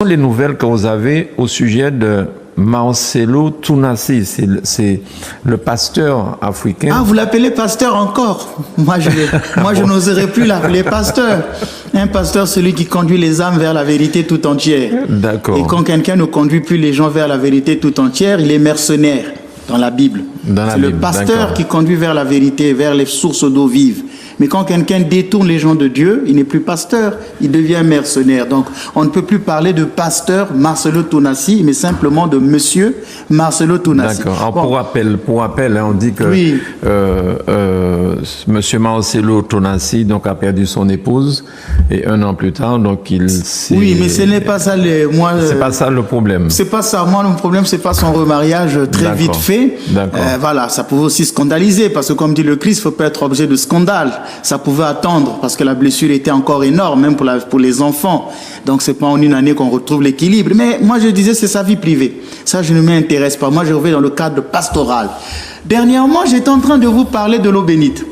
Les nouvelles que vous avez au sujet de Marcelo Tounassi, c'est le pasteur africain. Ah, vous l'appelez pasteur encore? Moi, je n'oserais plus l'appeler pasteur. Un pasteur, celui qui conduit les âmes vers la vérité tout entière. D'accord. Et quand quelqu'un ne conduit plus les gens vers la vérité tout entière, il est mercenaire dans la Bible. C'est le pasteur qui conduit vers la vérité, vers les sources d'eau vive. Mais quand quelqu'un détourne les gens de Dieu, il n'est plus pasteur, il devient mercenaire. Donc, on ne peut plus parler de pasteur Marcelo Tounassi, mais simplement de monsieur Marcelo Tounassi. D'accord. Alors, pour rappel, hein, on dit que oui. monsieur Marcelo Tounassi donc, a perdu son épouse et 1 an plus tard, donc il s'est... Oui, mais ce n'est pas ça c'est pas ça le problème. C'est pas ça. Moi, le problème, c'est pas son remariage très vite fait. Voilà, ça pouvait aussi scandaliser, parce que comme dit le Christ, il ne faut pas être objet de scandale. Ça pouvait attendre parce que la blessure était encore énorme, même pour les enfants. Donc, c'est pas en une année qu'on retrouve l'équilibre. Mais moi, je disais, c'est sa vie privée. Ça, je ne m'intéresse pas. Moi, je reviens dans le cadre pastoral. Dernièrement, j'étais en train de vous parler de l'eau bénite.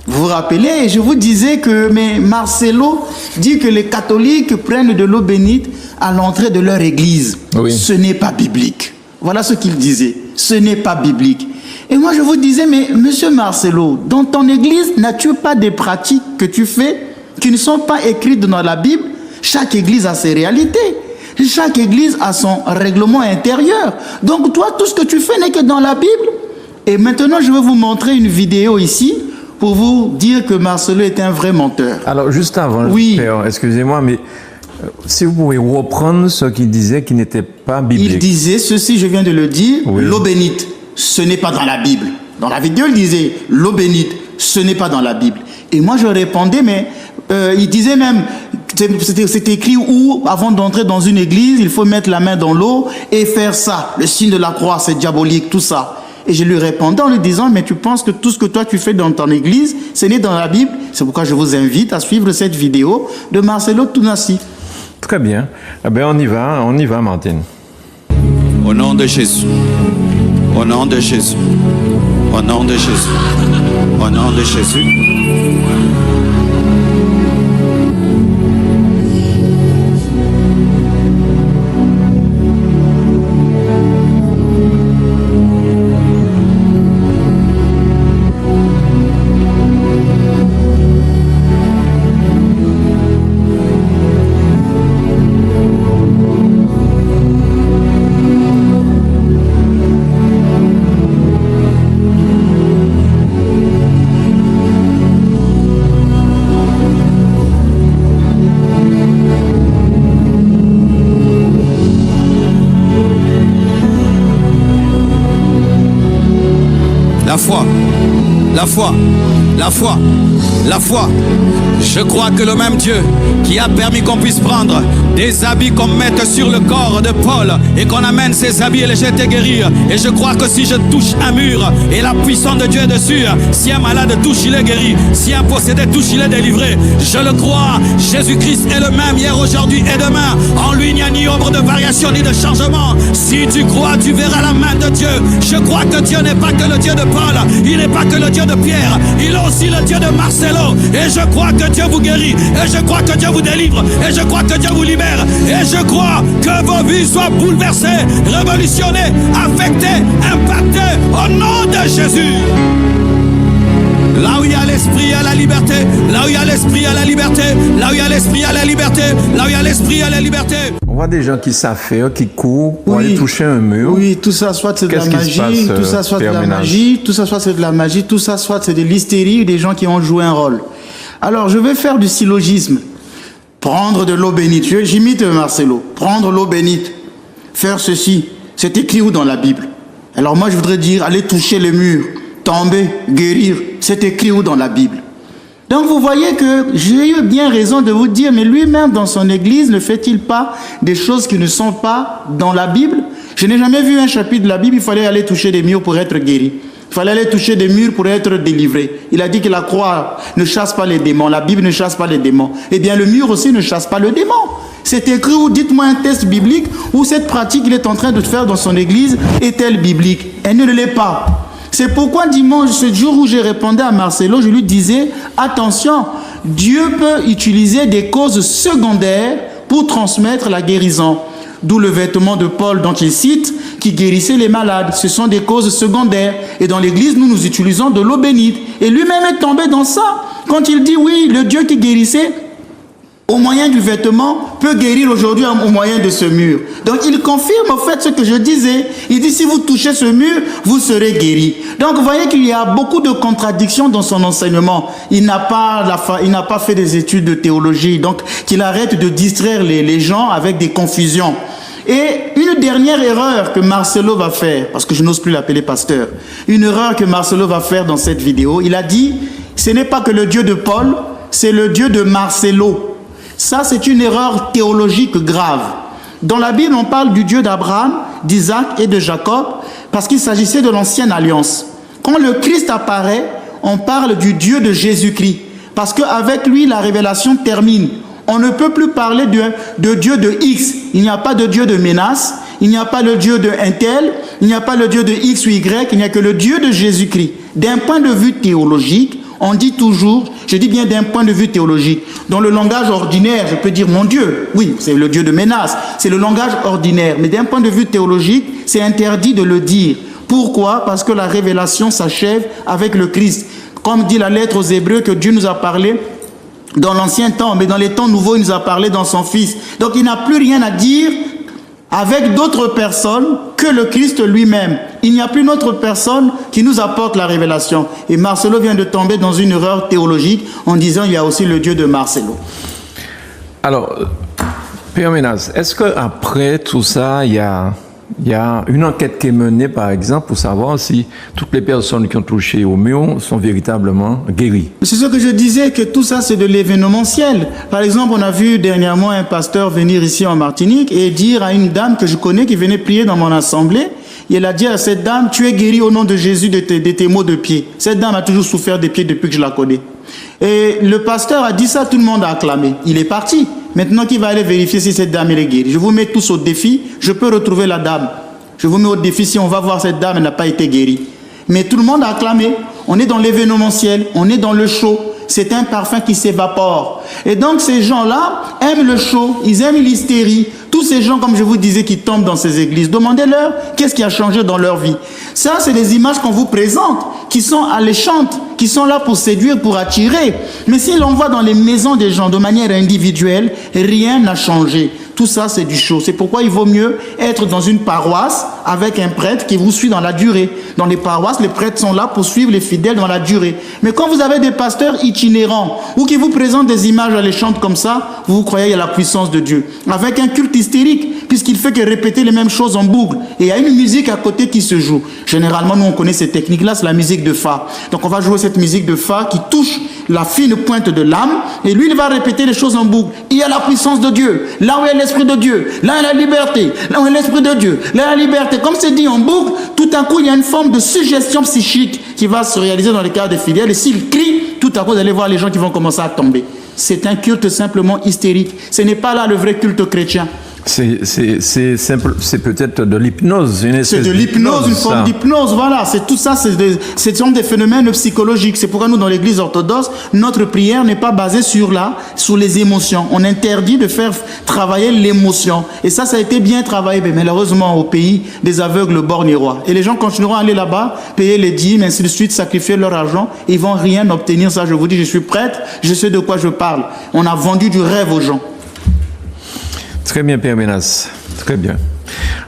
Vous vous rappelez, et je vous disais que mais Marcelo dit que les catholiques prennent de l'eau bénite à l'entrée de leur église. Oui. Ce n'est pas biblique. Voilà ce qu'il disait. Ce n'est pas biblique. Et moi, je vous disais, mais monsieur Marcelo, dans ton église, n'as-tu pas des pratiques que tu fais qui ne sont pas écrites dans la Bible? Chaque église a ses réalités. Chaque église a son règlement intérieur. Donc toi, tout ce que tu fais n'est que dans la Bible. Et maintenant, je vais vous montrer une vidéo ici pour vous dire que Marcelo est un vrai menteur. Alors, juste avant, oui. Père, excusez-moi, mais si vous pouvez reprendre ce qu'il disait qui n'était pas biblique. Il disait ceci, je viens de le dire, oui. L'eau bénite. Ce n'est pas dans la Bible. Dans la vidéo, il disait l'eau bénite, ce n'est pas dans la Bible. Et moi, je répondais, mais il disait même, c'était écrit où, avant d'entrer dans une église, il faut mettre la main dans l'eau et faire ça. Le signe de la croix, c'est diabolique, tout ça. Et je lui répondais en lui disant, mais tu penses que tout ce que toi tu fais dans ton église, ce n'est dans la Bible? C'est pourquoi je vous invite à suivre cette vidéo de Marcelo Tounassi. Très bien. Eh bien, on y va, Martine. Au nom de Jésus. Au nom de Jésus, au nom de Jésus, au nom de Jésus. La foi. Je crois que le même Dieu qui a permis qu'on puisse prendre des habits qu'on mette sur le corps de Paul et qu'on amène ces habits et les jeter guérir. Et je crois que si je touche un mur et la puissance de Dieu est dessus, si un malade touche, il est guéri. Si un possédé touche, il est délivré. Je le crois. Jésus-Christ est le même hier, aujourd'hui et demain. En lui, il n'y a ni ombre de variation ni de changement. Si tu crois, tu verras la main de Dieu. Je crois que Dieu n'est pas que le Dieu de Paul. Il n'est pas que le Dieu de Pierre. Il est aussi le Dieu de Marcelo. Et je crois que Dieu vous guérit. Et je crois que Dieu vous délivre. Et je crois que Dieu vous libère. Et je crois que vos vies soient bouleversées, révolutionnées, affectées, impactées au nom de Jésus. Là où il y a l'esprit, il y a la liberté. Là où il y a l'esprit, il y a la liberté. Là où il y a l'esprit, il y a la liberté. Là où il y a l'esprit, il y a la liberté. On voit des gens qui s'affairent, qui courent pour aller toucher un mur. Oui, tout ça soit c'est de la magie, tout ça soit de la magie, tout ça soit c'est de la magie, tout ça soit c'est de l'hystérie, des gens qui ont joué un rôle. Alors, je vais faire du syllogisme. Prendre de l'eau bénite. J'imite Marcelo. Prendre l'eau bénite. Faire ceci. C'est écrit où dans la Bible? Alors moi, je voudrais dire, aller toucher le mur, tomber, guérir. C'est écrit où dans la Bible? Donc vous voyez que j'ai eu bien raison de vous dire, mais lui-même dans son église ne fait-il pas des choses qui ne sont pas dans la Bible? Je n'ai jamais vu un chapitre de la Bible, il fallait aller toucher des murs pour être guéri. Il fallait aller toucher des murs pour être délivré. Il a dit que la croix ne chasse pas les démons, la Bible ne chasse pas les démons. Eh bien le mur aussi ne chasse pas le démon. C'est écrit où, dites-moi un texte biblique où cette pratique qu'il est en train de faire dans son église est-elle biblique? Elle ne l'est pas. C'est pourquoi dimanche, ce jour où j'ai répondu à Marcelo, je lui disais, attention, Dieu peut utiliser des causes secondaires pour transmettre la guérison. D'où le vêtement de Paul dont il cite, qui guérissait les malades. Ce sont des causes secondaires. Et dans l'église, nous utilisons de l'eau bénite. Et lui-même est tombé dans ça. Quand il dit, oui, le Dieu qui guérissait au moyen du vêtement peut guérir aujourd'hui au moyen de ce mur. Donc il confirme en fait ce que je disais. Il dit, si vous touchez ce mur, vous serez guéri. Donc vous voyez qu'il y a beaucoup de contradictions dans son enseignement. Il n'a pas fait des études de théologie. Donc qu'il arrête de distraire les gens avec des confusions. Et une dernière erreur que Marcelo va faire, parce que je n'ose plus l'appeler pasteur, une erreur que Marcelo va faire dans cette vidéo, il a dit, ce n'est pas que le Dieu de Paul, c'est le Dieu de Marcelo. Ça, c'est une erreur théologique grave. Dans la Bible, on parle du Dieu d'Abraham, d'Isaac et de Jacob, parce qu'il s'agissait de l'ancienne alliance. Quand le Christ apparaît, on parle du Dieu de Jésus-Christ, parce qu'avec lui, la révélation termine. On ne peut plus parler de Dieu de X. Il n'y a pas de Dieu de menace, il n'y a pas le Dieu de un tel, il n'y a pas le Dieu de X ou Y, il n'y a que le Dieu de Jésus-Christ. D'un point de vue théologique, on dit toujours, je dis bien d'un point de vue théologique, dans le langage ordinaire, je peux dire mon Dieu, oui, c'est le Dieu de menace, c'est le langage ordinaire, mais d'un point de vue théologique, c'est interdit de le dire. Pourquoi? Parce que la révélation s'achève avec le Christ. Comme dit la lettre aux Hébreux que Dieu nous a parlé dans l'ancien temps, mais dans les temps nouveaux, il nous a parlé dans son Fils. Donc il n'a plus rien à dire avec d'autres personnes que le Christ lui-même. Il n'y a plus d'autre personne qui nous apporte la révélation. Et Marcelo vient de tomber dans une erreur théologique en disant il y a aussi le Dieu de Marcelo. Alors, Père Menas, est-ce qu'après tout ça, il y a une enquête qui est menée, par exemple, pour savoir si toutes les personnes qui ont touché au mur sont véritablement guéries? C'est ce que je disais, que tout ça, c'est de l'événementiel. Par exemple, on a vu dernièrement un pasteur venir ici en Martinique et dire à une dame que je connais qui venait prier dans mon assemblée, il a dit à cette dame, tu es guérie au nom de Jésus de tes maux de pied. Cette dame a toujours souffert des pieds depuis que je la connais. Et le pasteur a dit ça, tout le monde a acclamé. Il est parti. Maintenant, qui va aller vérifier si cette dame est guérie? Je vous mets tous au défi. Je peux retrouver la dame. Je vous mets au défi si on va voir cette dame, elle n'a pas été guérie. Mais tout le monde a acclamé. On est dans l'événementiel. On est dans le show. C'est un parfum qui s'évapore. Et donc, ces gens-là aiment le show. Ils aiment l'hystérie. Tous ces gens, comme je vous disais, qui tombent dans ces églises, demandez-leur qu'est-ce qui a changé dans leur vie. Ça, c'est des images qu'on vous présente, qui sont alléchantes, qui sont là pour séduire, pour attirer. Mais si l'on voit dans les maisons des gens de manière individuelle, rien n'a changé. Tout ça, c'est du show. C'est pourquoi il vaut mieux être dans une paroisse avec un prêtre qui vous suit dans la durée. Dans les paroisses, les prêtres sont là pour suivre les fidèles dans la durée. Mais quand vous avez des pasteurs itinérants ou qui vous présentent des images alléchantes comme ça, vous croyez à la puissance de Dieu. Avec un culte hystérique, puisqu'il fait que répéter les mêmes choses en boucle. Et il y a une musique à côté qui se joue. Généralement, nous, on connaît cette technique-là, c'est la musique de Fa. Donc, on va jouer cette musique de Fa qui touche la fine pointe de l'âme. Et lui, il va répéter les choses en boucle. Il y a la puissance de Dieu. Là où il y a l'Esprit de Dieu. Là où il y a la liberté. Là où il y a l'Esprit de Dieu. Là où il y a la liberté. Comme c'est dit en boucle, tout à coup, il y a une forme de suggestion psychique qui va se réaliser dans les cas des fidèles. Et s'il crie, tout à coup, vous allez voir les gens qui vont commencer à tomber. C'est un culte simplement hystérique. Ce n'est pas là le vrai culte chrétien. C'est peut-être de l'hypnose. C'est de l'hypnose, une forme d'hypnose, voilà. C'est tout ça, ce sont des phénomènes psychologiques. C'est pourquoi nous, dans l'église orthodoxe, notre prière n'est pas basée sur les émotions. On interdit de faire travailler l'émotion. Et ça a été bien travaillé, mais malheureusement, au pays des aveugles bornérois. Et les gens continueront à aller là-bas, payer les dîmes, ainsi de suite, sacrifier leur argent. Ils vont rien obtenir. Ça, je vous dis, je suis prêtre, je sais de quoi je parle. On a vendu du rêve aux gens. Très bien, Père Menas. Très bien.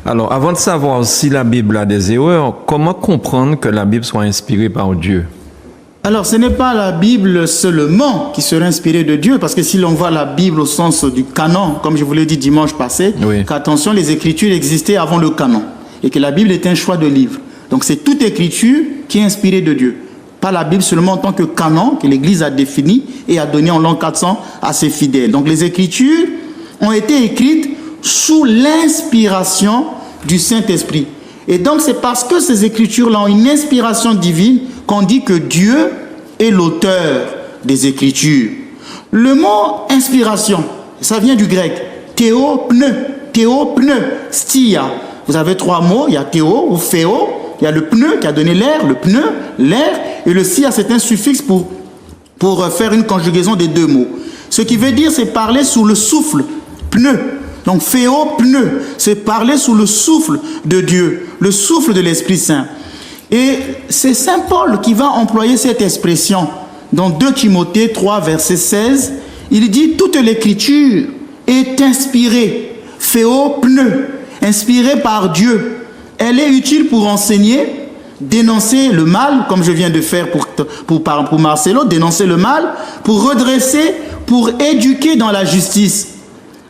Alors, avant de savoir si la Bible a des erreurs, comment comprendre que la Bible soit inspirée par Dieu? Alors, ce n'est pas la Bible seulement qui serait inspirée de Dieu, parce que si l'on voit la Bible au sens du canon, comme je vous l'ai dit dimanche passé, oui, qu'attention, les Écritures existaient avant le canon, et que la Bible est un choix de livre. Donc, c'est toute Écriture qui est inspirée de Dieu. Pas la Bible seulement en tant que canon, que l'Église a défini et a donné en l'an 400 à ses fidèles. Donc, les Écritures ont été écrites sous l'inspiration du Saint-Esprit. Et donc, c'est parce que ces Écritures-là ont une inspiration divine qu'on dit que Dieu est l'auteur des Écritures. Le mot inspiration, ça vient du grec. Théopneu, stia. Vous avez trois mots, il y a théo ou phéo, il y a le pneu qui a donné l'air, le pneu, l'air, et le sia, c'est un suffixe pour faire une conjugaison des deux mots. Ce qui veut dire, c'est parler sous le souffle, pneu. Donc, pneu, c'est parler sous le souffle de Dieu, le souffle de l'Esprit Saint. Et c'est Saint Paul qui va employer cette expression dans 2 Timothée 3, verset 16. Il dit, toute l'écriture est inspirée, pneu, inspirée par Dieu. Elle est utile pour enseigner, dénoncer le mal, comme je viens de faire pour Marcelo, dénoncer le mal, pour redresser, pour éduquer dans la justice.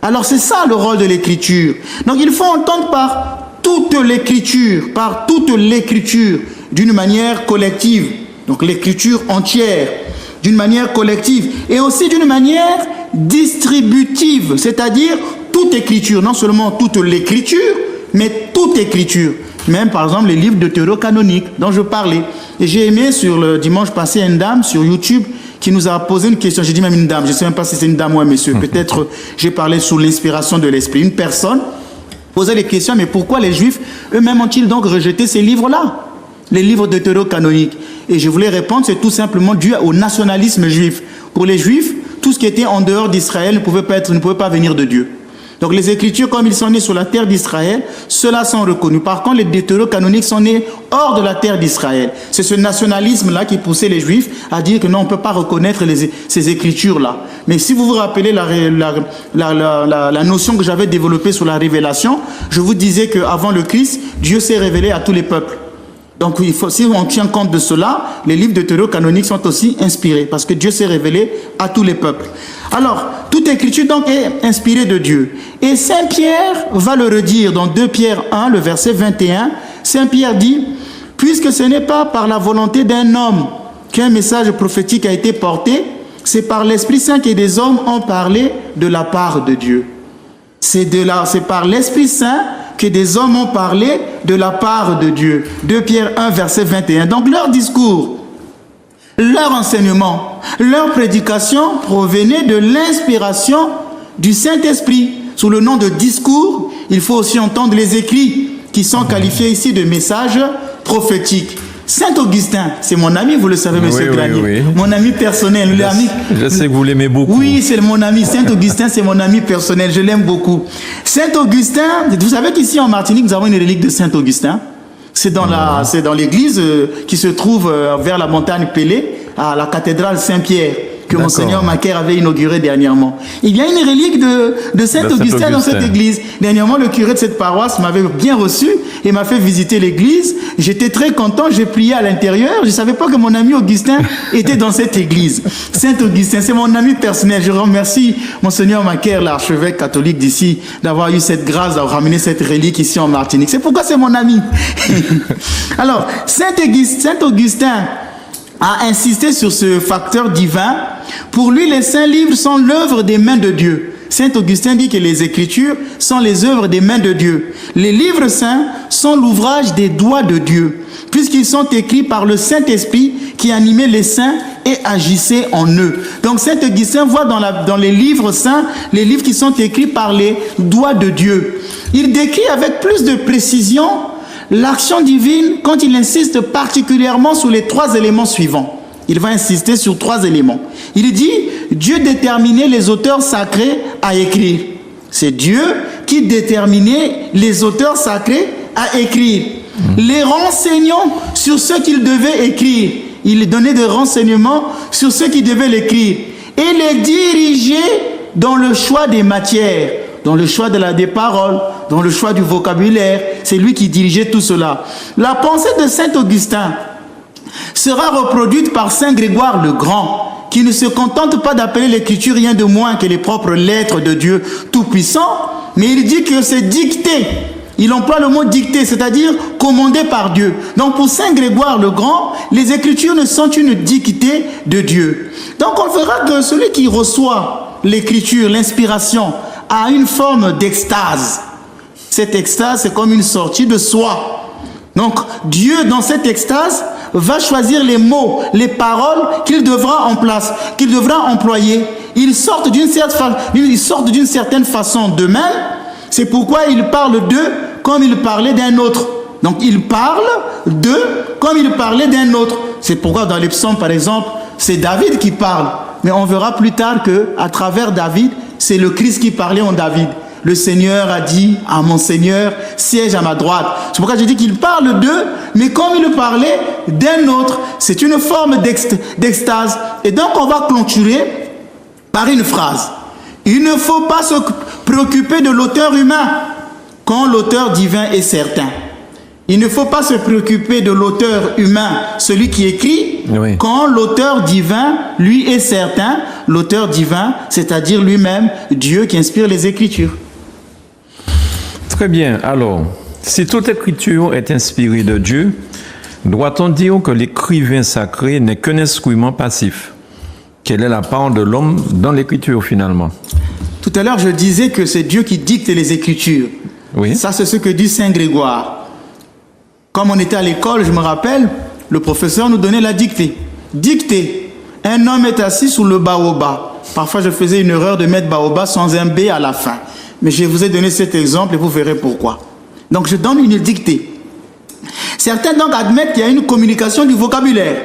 Alors c'est ça le rôle de l'écriture. Donc il faut entendre par toute l'écriture, d'une manière collective. Donc l'écriture entière, d'une manière collective, et aussi d'une manière distributive, c'est-à-dire toute écriture, non seulement toute l'écriture, mais toute écriture. Même par exemple les livres deutérocanoniques dont je parlais. Et j'ai aimé sur le dimanche passé une dame sur YouTube qui nous a posé une question. J'ai dit même une dame, je ne sais même pas si c'est une dame ou un monsieur. Peut-être j'ai parlé sous l'inspiration de l'esprit. Une personne posait les questions, mais pourquoi les Juifs eux-mêmes ont-ils donc rejeté ces livres-là, les livres deutérocanoniques? Et je voulais répondre, c'est tout simplement dû au nationalisme juif. Pour les Juifs, tout ce qui était en dehors d'Israël ne pouvait pas venir de Dieu. Donc les Écritures, comme ils sont nés sur la terre d'Israël, ceux-là sont reconnus. Par contre, les deutérocanoniques sont nés hors de la terre d'Israël. C'est ce nationalisme-là qui poussait les Juifs à dire que non, on ne peut pas reconnaître ces Écritures-là. Mais si vous vous rappelez la notion que j'avais développée sur la révélation, je vous disais qu'avant le Christ, Dieu s'est révélé à tous les peuples. Donc, si on tient compte de cela, les livres deutérocanoniques sont aussi inspirés, parce que Dieu s'est révélé à tous les peuples. Alors, toute écriture donc est inspirée de Dieu. Et Saint Pierre va le redire dans 2 Pierre 1, le verset 21. Saint Pierre dit, « Puisque ce n'est pas par la volonté d'un homme qu'un message prophétique a été porté, c'est par l'Esprit Saint que des hommes ont parlé de la part de Dieu. » C'est par l'Esprit Saint que des hommes ont parlé de la part de Dieu. 2 Pierre 1, verset 21. Donc leur discours, leur enseignement, leur prédication provenaient de l'inspiration du Saint-Esprit. Sous le nom de discours, il faut aussi entendre les écrits qui sont qualifiés ici de messages prophétiques. Saint Augustin, c'est mon ami, vous le savez, monsieur Granier. Oui. Mon ami personnel. Je sais que vous l'aimez beaucoup. Oui, c'est mon ami. Saint Augustin, c'est mon ami personnel. Je l'aime beaucoup. Saint Augustin, vous savez qu'ici en Martinique, nous avons une relique de Saint Augustin. C'est dans l'église qui se trouve vers la montagne Pelée, à la cathédrale Saint-Pierre, que Monseigneur Macaire avait inauguré dernièrement. Il y a une relique de Saint-Augustin dans cette église. Dernièrement, le curé de cette paroisse m'avait bien reçu et m'a fait visiter l'église. J'étais très content, j'ai prié à l'intérieur. Je ne savais pas que mon ami Augustin était dans cette église. Saint-Augustin, c'est mon ami personnel. Je remercie Monseigneur Macaire, l'archevêque catholique d'ici, d'avoir eu cette grâce, d'avoir ramené cette relique ici en Martinique. C'est pourquoi c'est mon ami. Alors, Saint-Augustin a insisté sur ce facteur divin. Pour lui, les saints livres sont l'œuvre des mains de Dieu. Saint Augustin dit que les Écritures sont les œuvres des mains de Dieu. Les livres saints sont l'ouvrage des doigts de Dieu, puisqu'ils sont écrits par le Saint-Esprit qui animait les saints et agissait en eux. Donc Saint Augustin voit dans les livres saints, les livres qui sont écrits par les doigts de Dieu. Il décrit avec plus de précision l'action divine quand il insiste particulièrement sur les 3 éléments suivants. Il va insister sur 3 éléments. Il dit, Dieu déterminait les auteurs sacrés à écrire. C'est Dieu qui déterminait les auteurs sacrés à écrire. Les renseignant sur ce qu'ils devaient écrire. Il donnait des renseignements sur ce qu'ils devaient l'écrire. Et les diriger dans le choix des matières, dans le choix des paroles, dans le choix du vocabulaire. C'est lui qui dirigeait tout cela. La pensée de Saint Augustin sera reproduite par Saint Grégoire le Grand, qui ne se contente pas d'appeler l'écriture rien de moins que les propres lettres de Dieu Tout-Puissant, mais il dit que c'est dicté. Il emploie le mot dicté, c'est-à-dire commandé par Dieu. Donc pour Saint Grégoire le Grand, les Écritures ne sont une dictée de Dieu. Donc on verra que celui qui reçoit l'écriture, l'inspiration, a une forme d'extase. Cette extase, c'est comme une sortie de soi. Donc Dieu, dans cette extase, va choisir les mots, les paroles qu'il devra employer. Ils sortent d'une certaine façon d'eux-mêmes. C'est pourquoi il parle d'eux comme il parlait d'un autre. Donc il parle d'eux comme il parlait d'un autre. C'est pourquoi dans les psaumes, par exemple, c'est David qui parle. Mais on verra plus tard qu'à travers David, c'est le Christ qui parlait en David. Le Seigneur a dit à mon Seigneur, siège à ma droite. C'est pourquoi je dis qu'il parle d'eux, mais comme il parlait d'un autre, c'est une forme d'extase. Et donc on va clôturer par une phrase. Il ne faut pas se préoccuper de l'auteur humain quand l'auteur divin est certain. Il ne faut pas se préoccuper de l'auteur humain, celui qui écrit, oui, quand l'auteur divin, lui, est certain. L'auteur divin, c'est-à-dire lui-même, Dieu qui inspire les Écritures. Très bien. Alors, si toute écriture est inspirée de Dieu, doit-on dire que l'écrivain sacré n'est qu'un instrument passif? Quelle est la part de l'homme dans l'écriture finalement? Tout à l'heure, je disais que c'est Dieu qui dicte les Écritures. Oui. Ça, c'est ce que dit Saint Grégoire. Comme on était à l'école, je me rappelle, le professeur nous donnait la dictée. Dictée. Un homme est assis sous le baobab. Parfois, je faisais une erreur de mettre baobab sans un B à la fin. Mais je vous ai donné cet exemple et vous verrez pourquoi. Donc, je donne une dictée. Certains donc admettent qu'il y a une communication du vocabulaire.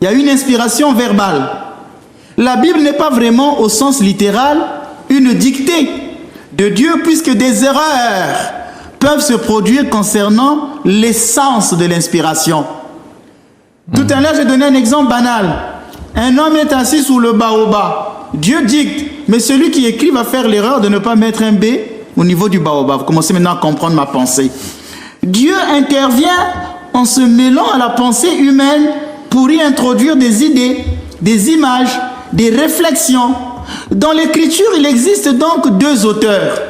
Il y a une inspiration verbale. La Bible n'est pas vraiment, au sens littéral, une dictée de Dieu, puisque des erreurs peuvent se produire concernant l'essence de l'inspiration. Tout à l'heure, j'ai donné un exemple banal. Un homme est assis sous le baobab. Dieu dicte, mais celui qui écrit va faire l'erreur de ne pas mettre un B au niveau du baobab. Vous commencez maintenant à comprendre ma pensée. Dieu intervient en se mêlant à la pensée humaine pour y introduire des idées, des images, des réflexions. Dans l'Écriture, il existe donc deux auteurs.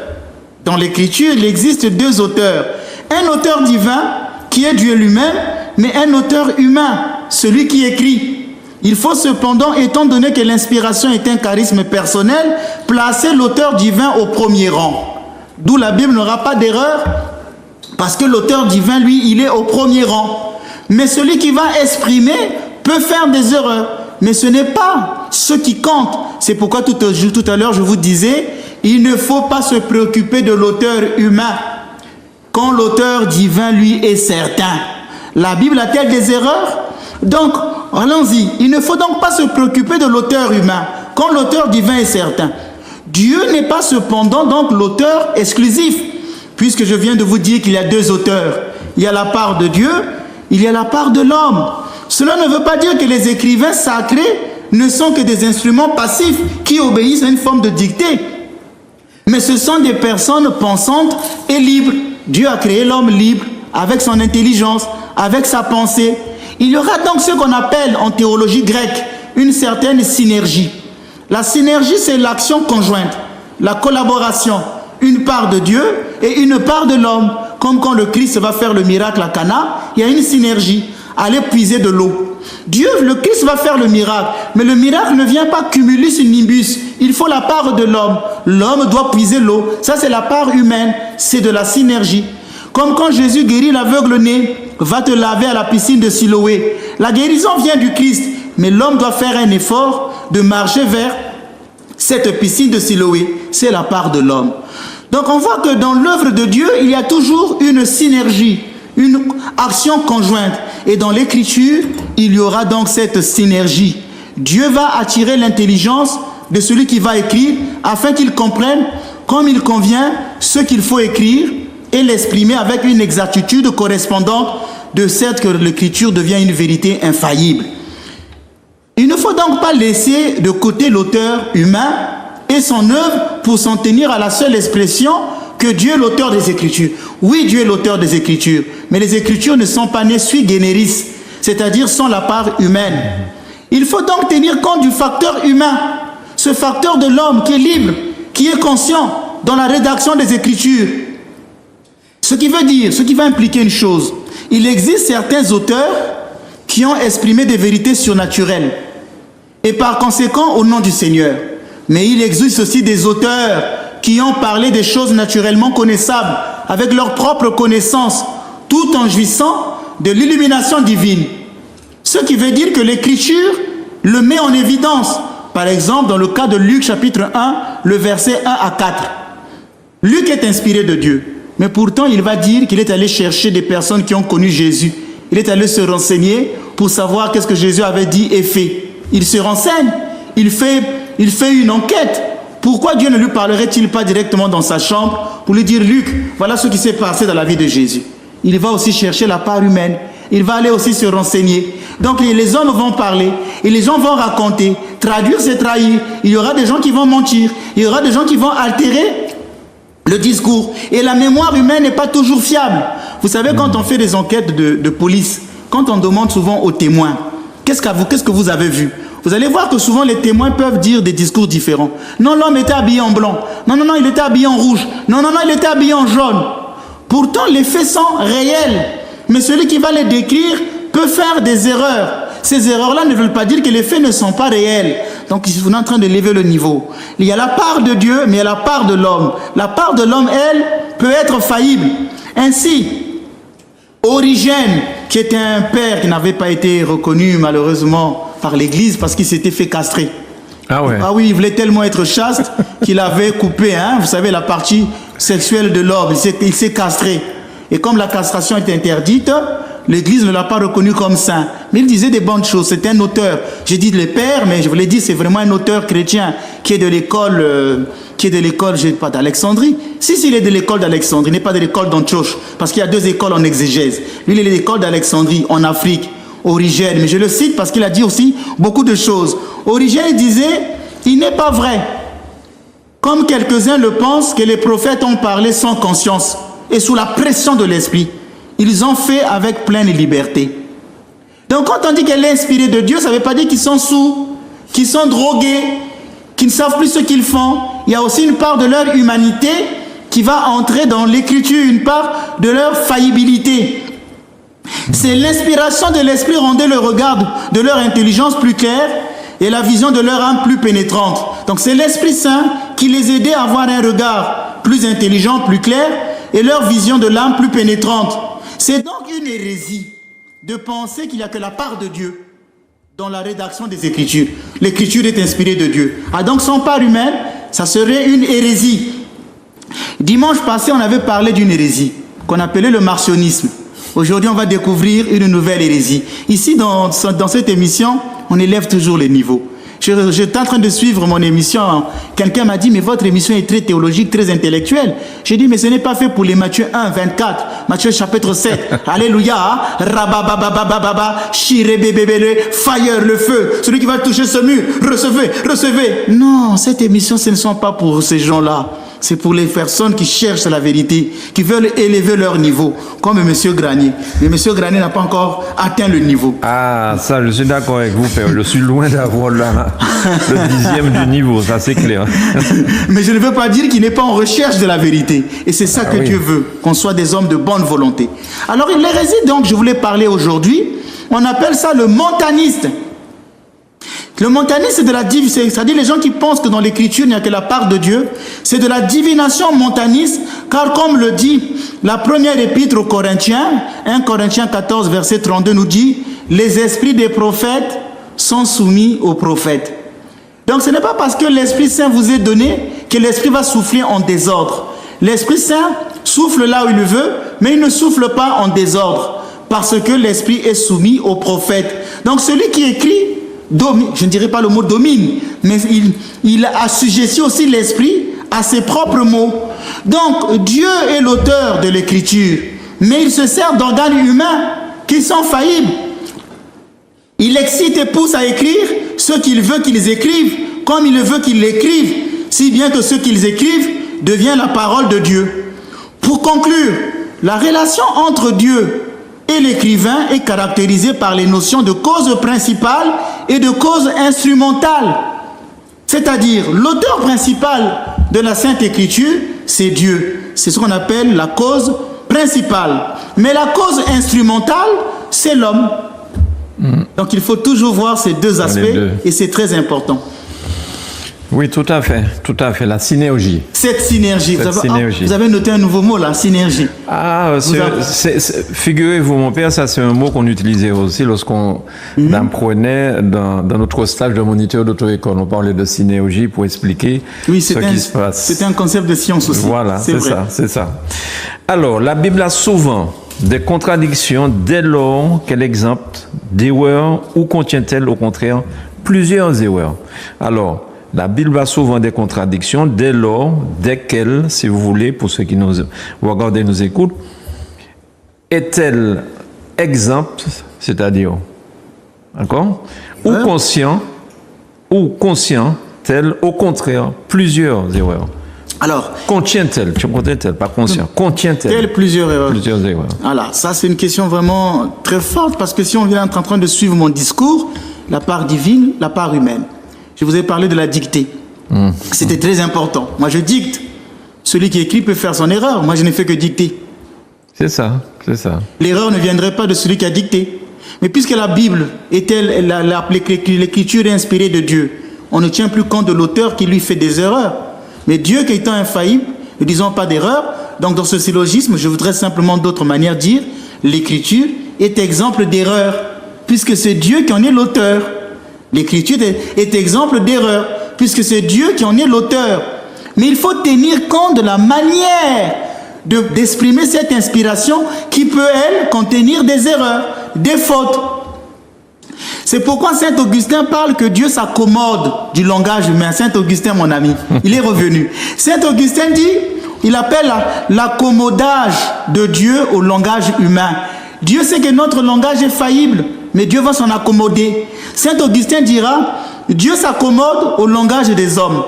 Dans l'Écriture, il existe deux auteurs. Un auteur divin, qui est Dieu lui-même, mais un auteur humain, celui qui écrit. Il faut cependant, étant donné que l'inspiration est un charisme personnel, placer l'auteur divin au premier rang. D'où la Bible n'aura pas d'erreur, parce que l'auteur divin, lui, il est au premier rang. Mais celui qui va exprimer peut faire des erreurs. Mais ce n'est pas ce qui compte. C'est pourquoi tout à l'heure, je vous disais, il ne faut pas se préoccuper de l'auteur humain quand l'auteur divin, lui, est certain. La Bible a-t-elle des erreurs? Donc, allons-y. Il ne faut donc pas se préoccuper de l'auteur humain quand l'auteur divin est certain. Dieu n'est pas cependant donc l'auteur exclusif, puisque je viens de vous dire qu'il y a deux auteurs. Il y a la part de Dieu, il y a la part de l'homme. Cela ne veut pas dire que les écrivains sacrés ne sont que des instruments passifs qui obéissent à une forme de dictée. Mais ce sont des personnes pensantes et libres. Dieu a créé l'homme libre, avec son intelligence, avec sa pensée. Il y aura donc ce qu'on appelle en théologie grecque une certaine synergie. La synergie, c'est l'action conjointe, la collaboration, une part de Dieu et une part de l'homme. Comme quand le Christ va faire le miracle à Cana, il y a une synergie, aller puiser de l'eau. Dieu, le Christ va faire le miracle, mais le miracle ne vient pas cumulus nimbus. Il faut la part de l'homme. L'homme doit puiser l'eau. Ça, c'est la part humaine, c'est de la synergie. Comme quand Jésus guérit l'aveugle-né, va te laver à la piscine de Siloé. La guérison vient du Christ, mais l'homme doit faire un effort de marcher vers cette piscine de Siloé. C'est la part de l'homme. Donc on voit que dans l'œuvre de Dieu, il y a toujours une synergie, une action conjointe. Et dans l'Écriture, il y aura donc cette synergie. Dieu va attirer l'intelligence de celui qui va écrire afin qu'il comprenne comme il convient ce qu'il faut écrire et l'exprimer avec une exactitude correspondante de sorte que l'Écriture devient une vérité infaillible. Il ne faut donc pas laisser de côté l'auteur humain et son œuvre pour s'en tenir à la seule expression que Dieu est l'auteur des Écritures. Oui, Dieu est l'auteur des Écritures, mais les Écritures ne sont pas nées sui generis, c'est-à-dire sans la part humaine. Il faut donc tenir compte du facteur humain, ce facteur de l'homme qui est libre, qui est conscient dans la rédaction des Écritures. Ce qui veut dire, ce qui va impliquer une chose, il existe certains auteurs qui ont exprimé des vérités surnaturelles, et par conséquent au nom du Seigneur. Mais il existe aussi des auteurs qui ont parlé des choses naturellement connaissables, avec leur propre connaissance, tout en jouissant de l'illumination divine. Ce qui veut dire que l'Écriture le met en évidence. Par exemple, dans le cas de Luc chapitre 1, le verset 1 à 4. Luc est inspiré de Dieu, mais pourtant il va dire qu'il est allé chercher des personnes qui ont connu Jésus. Il est allé se renseigner pour savoir qu'est-ce que Jésus avait dit et fait. Il se renseigne, il fait une enquête Pourquoi Dieu ne lui parlerait-il pas directement dans sa chambre pour lui dire, Luc, voilà ce qui s'est passé dans la vie de Jésus. Il va aussi chercher la part humaine. Il va aller aussi se renseigner. Donc les hommes vont parler et les gens vont raconter. Traduire, c'est trahir. Il y aura des gens qui vont mentir. Il y aura des gens qui vont altérer le discours. Et la mémoire humaine n'est pas toujours fiable. Vous savez, quand on fait des enquêtes de police, quand on demande souvent aux témoins, qu'est-ce que vous avez vu? Vous allez voir que souvent les témoins peuvent dire des discours différents. Non, l'homme était habillé en blanc. Non, non, non, il était habillé en rouge. Non, non, non, il était habillé en jaune. Pourtant, les faits sont réels. Mais celui qui va les décrire peut faire des erreurs. Ces erreurs-là ne veulent pas dire que les faits ne sont pas réels. Donc, vous êtes en train de lever le niveau. Il y a la part de Dieu, mais il y a la part de l'homme. La part de l'homme, elle, peut être faillible. Ainsi, Origène, qui était un père qui n'avait pas été reconnu malheureusement par l'Église parce qu'il s'était fait castrer. Ah ouais. Ah oui, il voulait tellement être chaste qu'il avait coupé, vous savez, la partie sexuelle de l'homme. Il s'est castré. Et comme la castration est interdite, l'Église ne l'a pas reconnu comme saint. Mais il disait des bonnes choses. C'était un auteur. J'ai dit le père, mais je vous l'ai dit, c'est vraiment un auteur chrétien qui est de l'école, je sais pas, d'Alexandrie. Si, il est de l'école d'Alexandrie, il n'est pas de l'école d'Antioche. Parce qu'il y a deux écoles en exégèse. Lui, il est de l'école d'Alexandrie, en Afrique. Origène. Mais je le cite parce qu'il a dit aussi beaucoup de choses. Origène disait, il n'est pas vrai, comme quelques-uns le pensent, que les prophètes ont parlé sans conscience et sous la pression de l'esprit. Ils ont fait avec pleine liberté. Donc quand on dit qu'elle est inspirée de Dieu, ça ne veut pas dire qu'ils sont sourds, qu'ils sont drogués, qu'ils ne savent plus ce qu'ils font. Il y a aussi une part de leur humanité qui va entrer dans l'écriture, une part de leur faillibilité. C'est l'inspiration de l'esprit rendait le regard de leur intelligence plus clair et la vision de leur âme plus pénétrante. Donc c'est l'Esprit Saint qui les aidait à avoir un regard plus intelligent, plus clair et leur vision de l'âme plus pénétrante. C'est donc une hérésie de penser qu'il n'y a que la part de Dieu dans la rédaction des Écritures. L'Écriture est inspirée de Dieu. Ah donc sans part humaine, ça serait une hérésie. Dimanche passé, on avait parlé d'une hérésie qu'on appelait le marcionisme. Aujourd'hui, on va découvrir une nouvelle hérésie. Ici, dans cette émission, on élève toujours les niveaux. J'étais en train de suivre mon émission. Quelqu'un m'a dit, mais votre émission est très théologique, très intellectuelle. J'ai dit, mais ce n'est pas fait pour les Matthieu 1, 24, Matthieu chapitre 7. Alléluia. Rababababababa, shirebebebele, fire, le feu. Celui qui va toucher ce mur, recevez, recevez. Non, cette émission, ce ne sont pas pour ces gens-là. C'est pour les personnes qui cherchent la vérité, qui veulent élever leur niveau, comme M. Granier. Mais M. Granier n'a pas encore atteint le niveau. Ah, ça, je suis d'accord avec vous, père. Je suis loin d'avoir le 10e du niveau, ça c'est clair. Mais je ne veux pas dire qu'il n'est pas en recherche de la vérité. Et c'est ça que Dieu veut, qu'on soit des hommes de bonne volonté. Alors, l'hérésie, donc, je voulais parler aujourd'hui, on appelle ça le montaniste. Le montanisme, c'est de la divination, c'est-à-dire les gens qui pensent que dans l'écriture, il n'y a que la part de Dieu. C'est de la divination montaniste, car comme le dit la première épître aux Corinthiens, 1 Corinthiens 14, verset 32 nous dit, les esprits des prophètes sont soumis aux prophètes. Donc ce n'est pas parce que l'Esprit Saint vous est donné que l'Esprit va souffler en désordre. L'Esprit Saint souffle là où il veut, mais il ne souffle pas en désordre, parce que l'Esprit est soumis aux prophètes. Donc celui qui écrit, je ne dirais pas le mot domine, mais il assujettit aussi l'esprit à ses propres mots. Donc Dieu est l'auteur de l'écriture, mais il se sert d'organes humains qui sont faillibles. Il excite et pousse à écrire ce qu'il veut qu'ils écrivent, comme il veut qu'ils l'écrivent, si bien que ce qu'ils écrivent devient la parole de Dieu. Pour conclure, la relation entre Dieu et l'écrivain est caractérisé par les notions de cause principale et de cause instrumentale. C'est-à-dire, l'auteur principal de la Sainte Écriture, c'est Dieu. C'est ce qu'on appelle la cause principale. Mais la cause instrumentale, c'est l'homme. Donc il faut toujours voir ces deux aspects et c'est très important. Oui, tout à fait, la synergie. Cette synergie. Vous avez noté un nouveau mot là, synergie. Ah, figurez-vous, mon père, ça c'est un mot qu'on utilisait aussi lorsqu'on apprenait dans notre stage de moniteur d'auto-école. On parlait de synergie pour expliquer ce qui se passe. C'était un concept de science aussi. Voilà, c'est ça. Alors, la Bible a souvent des contradictions dès lors qu'elle exempte d'erreurs ou contient-elle au contraire plusieurs erreurs. Alors, La Bible a souvent des contradictions dès qu'elle, si vous voulez, pour ceux qui nous regardent et nous écoutent, est-elle exempte, c'est-à-dire, d'accord, ou conscient-elle, au contraire, plusieurs erreurs? Alors, contient-elle, pas conscient, contient-elle plusieurs erreurs? Plusieurs erreurs. Voilà, ça c'est une question vraiment très forte parce que si on vient en train de suivre mon discours, la part divine, la part humaine. Je vous ai parlé de la dictée. C'était très important. Moi je dicte. Celui qui écrit peut faire son erreur. Moi je ne fais que dicter. C'est ça, c'est ça. L'erreur ne viendrait pas de celui qui a dicté. Mais puisque la Bible l'écriture est inspirée de Dieu, on ne tient plus compte de l'auteur qui lui fait des erreurs. Mais Dieu qui étant infaillible, ne disons pas d'erreur, donc dans ce syllogisme, je voudrais simplement d'autres manières dire, l'écriture est exemple d'erreur, puisque c'est Dieu qui en est l'auteur. L'écriture est exemple d'erreur, puisque c'est Dieu qui en est l'auteur. Mais il faut tenir compte de la manière d'exprimer cette inspiration qui peut, elle, contenir des erreurs, des fautes. C'est pourquoi Saint Augustin parle que Dieu s'accommode du langage humain. Saint Augustin, mon ami, il est revenu. Saint Augustin dit, il appelle l'accommodage de Dieu au langage humain. Dieu sait que notre langage est faillible, mais Dieu va s'en accommoder. Saint Augustin dira, Dieu s'accommode au langage des hommes.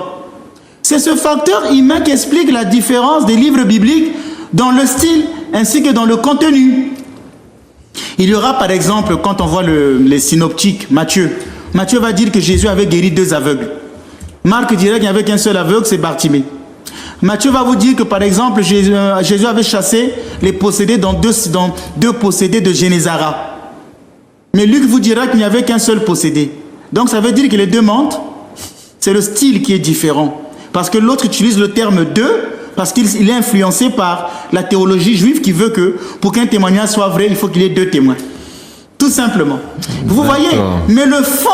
C'est ce facteur humain qui explique la différence des livres bibliques dans le style ainsi que dans le contenu. Il y aura par exemple, quand on voit les synoptiques, Matthieu va dire que Jésus avait guéri 2 aveugles. Marc dirait qu'il n'y avait qu'un seul aveugle, c'est Bartimée. Matthieu va vous dire que par exemple, Jésus avait chassé les possédés dans deux possédés de Génézara. Mais Luc vous dira qu'il n'y avait qu'un seul possédé. Donc ça veut dire que les deux mentent. C'est le style qui est différent. Parce que l'autre utilise le terme « deux » parce qu'il est influencé par la théologie juive qui veut que pour qu'un témoignage soit vrai, il faut qu'il y ait 2 témoins. Tout simplement. Vous voyez, mais le fond,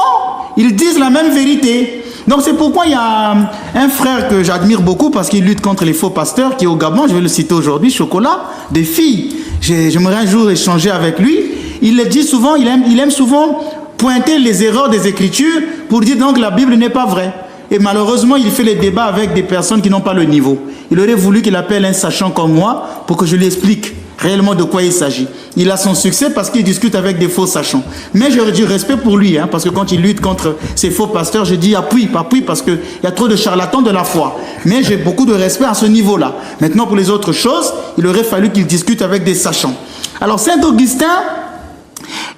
ils disent la même vérité. Donc c'est pourquoi il y a un frère que j'admire beaucoup parce qu'il lutte contre les faux pasteurs qui est au Gabon, je vais le citer aujourd'hui, Chocolat, des filles. J'aimerais un jour échanger avec lui. Il le dit souvent, il aime souvent pointer les erreurs des Écritures pour dire donc la Bible n'est pas vraie. Et malheureusement, il fait les débats avec des personnes qui n'ont pas le niveau. Il aurait voulu qu'il appelle un sachant comme moi pour que je lui explique réellement de quoi il s'agit. Il a son succès parce qu'il discute avec des faux sachants. Mais j'aurais du respect pour lui, parce que quand il lutte contre ces faux pasteurs, je dis appuie parce qu'il y a trop de charlatans de la foi. Mais j'ai beaucoup de respect à ce niveau-là. Maintenant, pour les autres choses, il aurait fallu qu'il discute avec des sachants. Alors, Saint Augustin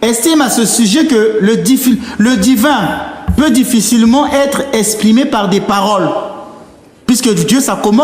estime à ce sujet que le divin peut difficilement être exprimé par des paroles, puisque Dieu s'accommode